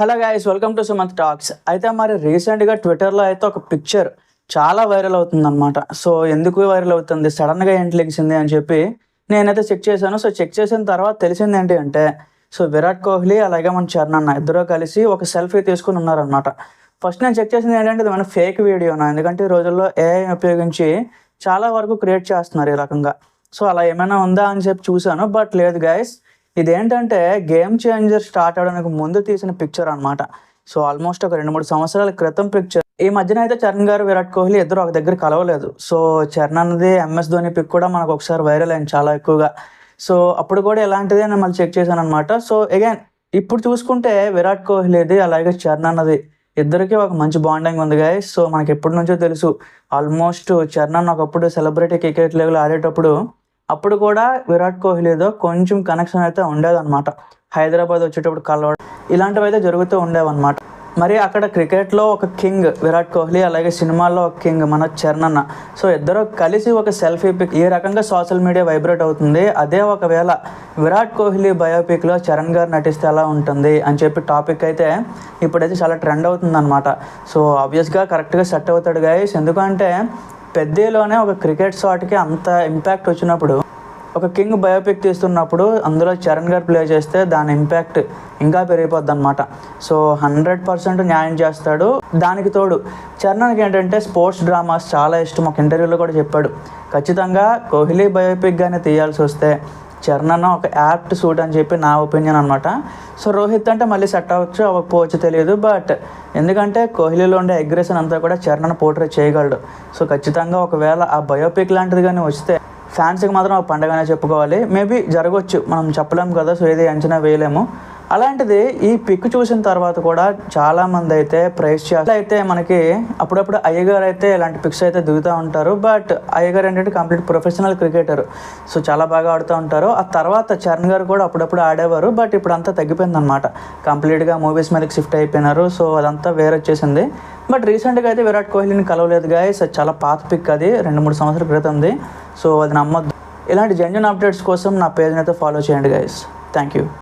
Hello guys, welcome to Sumanth talks. అయితే మరి రీసెంట్గా ట్విట్టర్లో అయితే ఒక పిక్చర్ చాలా వైరల్ అవుతుందన్నమాట. సో ఎందుకు వైరల్ అవుతుంది, సడన్గా ఏంటి లెగిసింది అని చెప్పి నేనైతే చెక్ చేశాను. సో చెక్ చేసిన తర్వాత తెలిసింది ఏంటి అంటే, సో విరాట్ కోహ్లీ అలాగే మన చరణ్ అన్న ఇద్దరు కలిసి ఒక సెల్ఫీ తీసుకుని ఉన్నారనమాట. ఫస్ట్ నేను చెక్ చేసింది ఏంటంటే ఇది మన ఫేక్ వీడియోనా, ఎందుకంటే ఈ రోజుల్లో ఏఐ ఉపయోగించి చాలా వరకు క్రియేట్ చేస్తున్నారు ఈ రకంగా. సో అలా ఏమైనా ఉందా అని చెప్పి చూశాను, బట్ లేదు గైస్. ఇదేంటంటే గేమ్ చేంజర్ స్టార్ట్ అవడానికి ముందు తీసిన పిక్చర్ అనమాట. సో ఆల్మోస్ట్ ఒక 2-3 సంవత్సరాల క్రితం పిక్చర్. ఈ మధ్యన అయితే చరణ్ గారు విరాట్ కోహ్లీ ఇద్దరు ఒక దగ్గర కలవలేదు. సో చరణ్ అన్నది ఎంఎస్ ధోని పిక్ కూడా మనకు ఒకసారి వైరల్ అయింది చాలా ఎక్కువగా. సో అప్పుడు కూడా ఎలాంటిదే నేను మళ్ళీ చెక్ చేశాను అనమాట. సో అగైన్ ఇప్పుడు చూసుకుంటే విరాట్ కోహ్లీది అలాగే చరణ్ అన్నది ఇద్దరికి ఒక మంచి బాండింగ్ ఉంది గైస్. సో మనకి ఎప్పటి నుంచో తెలుసు. ఆల్మోస్ట్ చరణ్ అన్న ఒకప్పుడు సెలబ్రిటీ క్రికెట్ లెవెల్ ఆడేటప్పుడు అప్పుడు కూడా విరాట్ కోహ్లీతో కొంచెం కనెక్షన్ అయితే ఉండేదన్నమాట. హైదరాబాద్ వచ్చేటప్పుడు కలవడం ఇలాంటివి అయితే జరుగుతూ ఉండేవన్నమాట. మరి అక్కడ క్రికెట్లో ఒక కింగ్ విరాట్ కోహ్లీ, అలాగే సినిమాల్లో ఒక కింగ్ మన చరణ్ అన్న. సో ఇద్దరు కలిసి ఒక సెల్ఫీ పిక్ ఈ రకంగా సోషల్ మీడియా వైబ్రేట్ అవుతుంది. అదే ఒకవేళ విరాట్ కోహ్లీ బయోపిక్లో చరణ్ గారు నటిస్తే ఎలా ఉంటుంది అని చెప్పి టాపిక్ అయితే ఇప్పుడైతే చాలా ట్రెండ్ అవుతుందన్నమాట. సో ఆబ్వియస్గా కరెక్ట్గా సెట్ అవుతాడు గైస్. ఎందుకంటే పెద్దలోనే ఒక క్రికెట్ షాట్కి అంత ఇంపాక్ట్ వచ్చినప్పుడు, ఒక కింగ్ బయోపిక్ తీస్తున్నప్పుడు అందులో చరణ్ గారు ప్లే చేస్తే దాని ఇంపాక్ట్ ఇంకా పెరిగిపోద్ది అనమాట. సో 100% న్యాయం చేస్తాడు. దానికి తోడు చరణ్కి ఏంటంటే స్పోర్ట్స్ డ్రామాస్ చాలా ఇష్టం. ఒక ఇంటర్వ్యూలో కూడా చెప్పాడు, ఖచ్చితంగా కోహ్లీ బయోపిక్గానే తీయాల్సి వస్తే చరణ్ అన్న ఒక యాప్ట్ సూట్ అని చెప్పి నా ఒపీనియన్ అనమాట. సో రోహిత్ అంటే మళ్ళీ సెట్ అవ్వచ్చు అవ్వకపోవచ్చు తెలియదు, బట్ ఎందుకంటే కోహ్లీలో ఉండే అగ్రెషన్ అంతా కూడా చరణ్ అన్న పోర్ట్రేట్ చేయగలడు. సో ఖచ్చితంగా ఒకవేళ ఆ బయోపిక్ లాంటిది కానీ వస్తే ఫ్యాన్స్కి మాత్రం ఒక పండగనే చెప్పుకోవాలి. మేబీ జరగవచ్చు, మనం చెప్పలేము కదా. సో ఏది అంచనా వేయలేము. అలాంటిది ఈ పిక్ చూసిన తర్వాత కూడా చాలామంది అయితే ప్రైజ్ చేస్తారు. అయితే మనకి అప్పుడప్పుడు అయ్యగారు అయితే ఇలాంటి పిక్స్ అయితే దిగుతూ ఉంటారు. బట్ అయ్యగారు ఏంటంటే కంప్లీట్ ప్రొఫెషనల్ క్రికెటర్. సో చాలా బాగా ఆడుతూ ఉంటారు. ఆ తర్వాత చరణ్ గారు కూడా అప్పుడప్పుడు ఆడేవారు, బట్ ఇప్పుడు అంతా తగ్గిపోయిందనమాట. కంప్లీట్గా మూవీస్ మీదకి షిఫ్ట్ అయిపోయినారు. సో అదంతా వేరే వచ్చేసింది. బట్ రీసెంట్గా అయితే విరాట్ కోహ్లీని కలవలేదు గాయస్. అది చాలా పాత పిక్, అది 2-3 సంవత్సరాల క్రితంది. సో అది నమ్మొద్దు. ఇలాంటి జెన్యూన్ అప్డేట్స్ కోసం నా పేజ్ని అయితే ఫాలో చేయండి గైస్. Thank you.